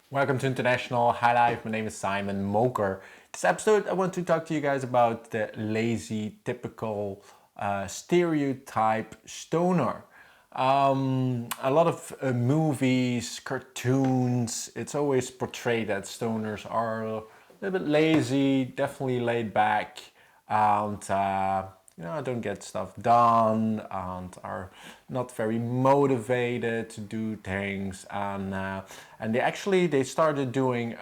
Welcome to International Highlife. My name is Simon Moker. This episode, I want to talk to you guys about the lazy, typical, stereotype stoner. A lot of movies, cartoons, it's always portrayed that stoners are a little bit lazy, definitely laid back, and don't get stuff done and are not very motivated to do things, and they started doing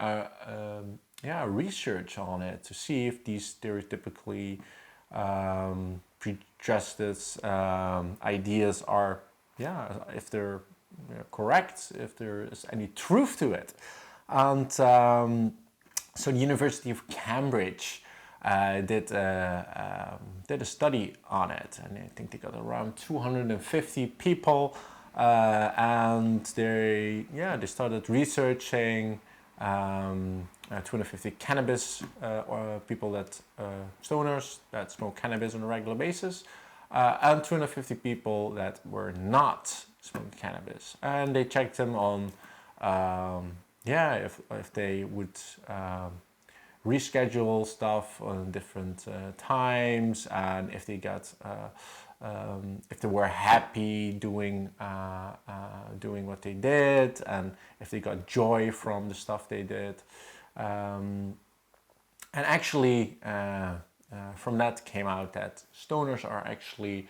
research on it to see if these stereotypically prejudiced ideas are if they're correct, if there is any truth to it. And so the University of Cambridge did a study on it, and I think they got around 250 people, and they started researching 250 cannabis people stoners that smoke cannabis on a regular basis, and 250 people that were not smoking cannabis, and they checked them on if they would reschedule stuff on different times, and if they got if they were happy doing what they did, and if they got joy from the stuff they did, and actually from that came out that stoners are actually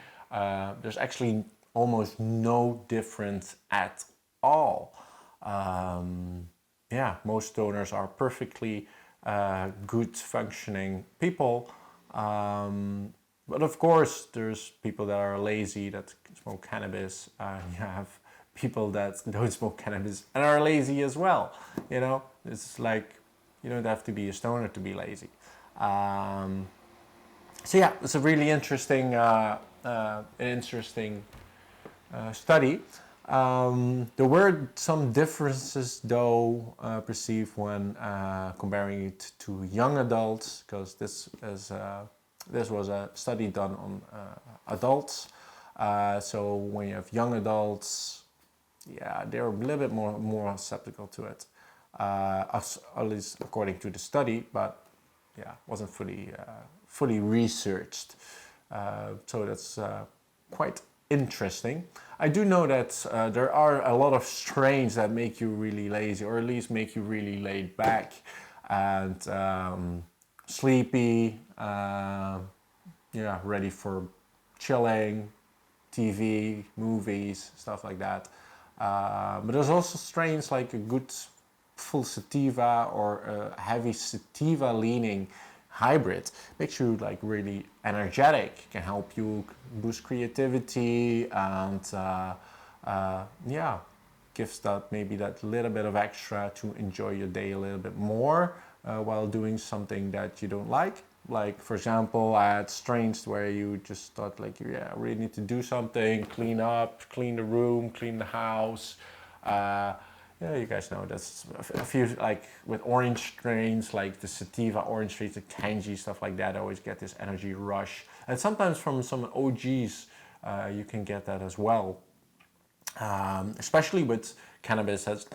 there's actually almost no difference at all. Most stoners are perfectly good functioning people, but of course there's people that are lazy that smoke cannabis. You have people that don't smoke cannabis and are lazy as well. It's like you don't have to be a stoner to be lazy. It's a really interesting study. There were some differences, though, perceived when comparing it to young adults, because this was a study done on adults. So when you have young adults, they're a little bit more skeptical to it, at least according to the study, but wasn't fully researched. So that's quite interesting. I do know that there are a lot of strains that make you really lazy, or at least make you really laid back and sleepy, ready for chilling, TV, movies, stuff like that. But there's also strains like a good full sativa or a heavy sativa leaning hybrid. Makes you like really energetic, can help you boost creativity, and gives that maybe that little bit of extra to enjoy your day a little bit more while doing something that you don't like. Like, for example, I had strains where you just thought like, I really need to do something, clean up, clean the room, clean the house. You guys know that's a few, like with orange strains, like the sativa orange strains, the tangy stuff like that. I always get this energy rush, and sometimes from some OGs, you can get that as well. Especially with cannabis, that's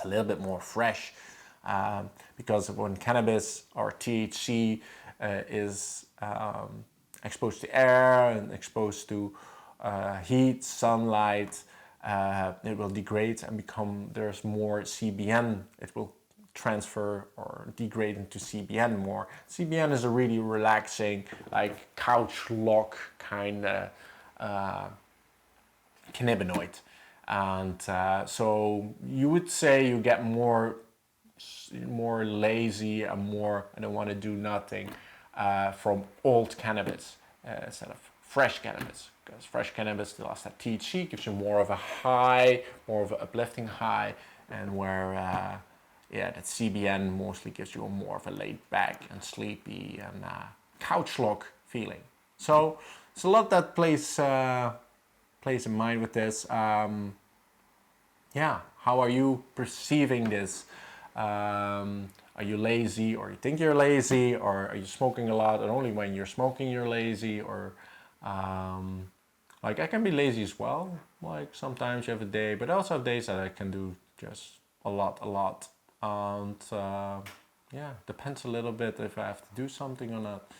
a little bit more fresh, because when cannabis or THC is exposed to air and exposed to heat, sunlight, it will degrade and there's more CBN. It will transfer or degrade into CBN more. CBN is a really relaxing, like couch lock kind of cannabinoid. And so you would say you get more lazy and more, I don't want to do nothing, from old cannabis instead of fresh cannabis. Because fresh cannabis still has that THC, gives you more of a high, more of an uplifting high, and where that CBN mostly gives you more of a laid back and sleepy and couch lock feeling. So it's a lot that plays in mind with this. How are you perceiving this? Are you lazy, or you think you're lazy, or are you smoking a lot and only when you're smoking you're lazy? Or like, I can be lazy as well. Like, sometimes you have a day, but I also have days that I can do just a lot. And yeah, depends a little bit if I have to do something or not.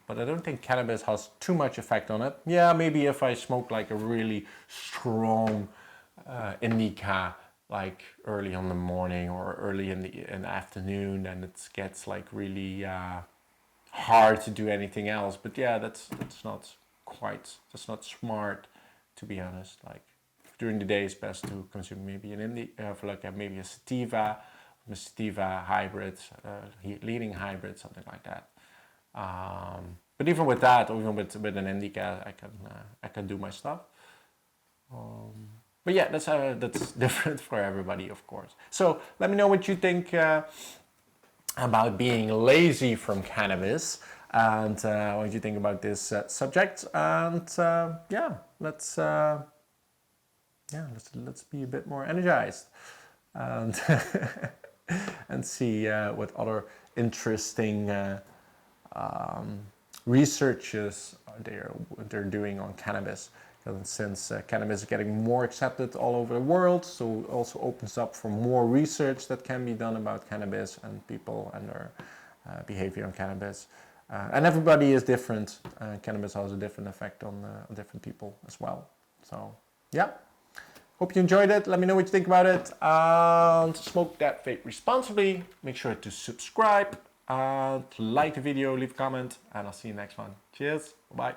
But I don't think cannabis has too much effect on it. Yeah, maybe if I smoke like a really strong indica, like early in the morning or early in the afternoon, and it gets like really hard to do anything else. But yeah, that's not smart, to be honest. Like during the day, it's best to consume maybe an for like maybe a sativa hybrid, leading hybrid, something like that. But even with that, or even with an indica, I can do my stuff. But yeah, that's different for everybody, of course. So let me know what you think about being lazy from cannabis, and what you think about this subject. And yeah, let's be a bit more energized, and and see what other interesting researches they're doing on cannabis. And since cannabis is getting more accepted all over the world, so it also opens up for more research that can be done about cannabis and people and their behavior on cannabis. And everybody is different. Cannabis has a different effect on different people as well. So yeah, hope you enjoyed it. Let me know what you think about it. And smoke that vape responsibly. Make sure to subscribe, like the video, leave a comment, and I'll see you next one. Cheers. Bye.